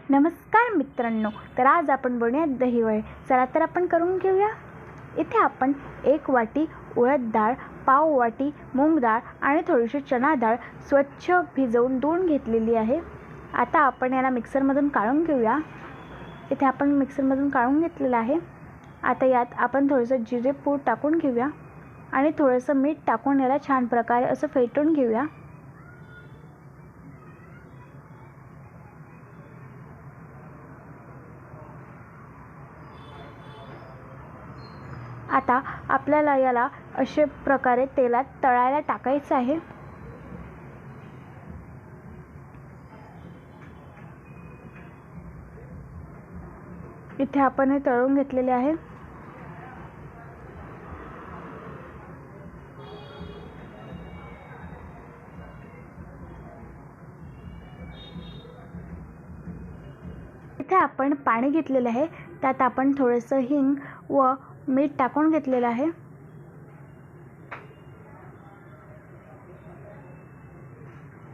नमस्कार मित्रांनो, तर आज आपण बनवूया दहीवडे। चला तर आपण करून घेऊया। इथे आपण 1 वाटी उडद डाळ, पाव वाटी मूग डाळ आणि थोडीशी चणा डाळ स्वच्छ भिजवून धुवून घेतलेली आहे। आता आपण याला मिक्सरमधून काढून घेऊया। इथे आपण मिक्सरमधून काढून घेतलेलं आहे। आता यात आपण थोडंसं जिरे पूड टाकून घेऊया आणि थोडंसं मीठ टाकून याला छान प्रकारे असं फेटून घेऊया। आता आपल्याला याला अशा प्रकारे तेलात तळायला टाकायचं आहे। इथे आपण हे तळून घेतलेले आहे। इथे आपण पाणी घेतलेले आहे, त्यात आपण थोडंसं हिंग व मीठ टाकून घेतलेलं आहे।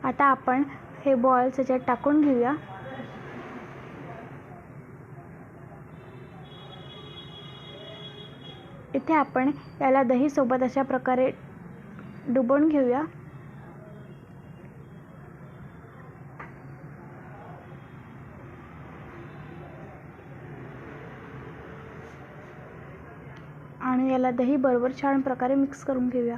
आता आपण हे बॉल्स याच्यात टाकून घेऊया। इथे आपण याला दही सोबत अशा प्रकारे डुबवून घेऊया। आणि याला दही बरोबर छान प्रकारे मिक्स करून घेऊया।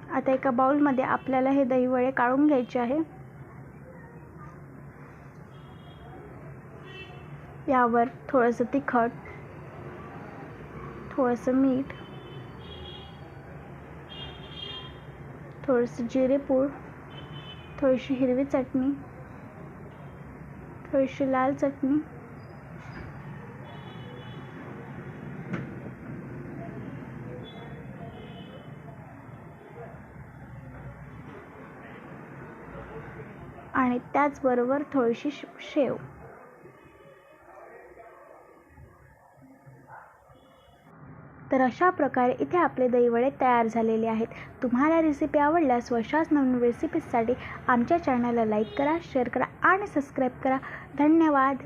आता एका बाउलमध्ये आपल्याला हे दहीवडे काढून घ्यायचे आहे। यावर थोडंसं तिखट, थोडंसं मीठ, थोडंसं जिरे पूड, थोडीशी हिरवी चटणी, थोडीशी लाल चटणी आणि त्याचबरोबर थोडीशी शेव। तर अशा प्रकारे इथे आपले दहीवडे तयार झालेले आहेत। तुम्हाला रेसिपी आवडल्यास अशाच नवीन रेसिपीजसाठी आमच्या चॅनलला लाईक करा, शेअर करा आणि सबस्क्राईब करा। धन्यवाद।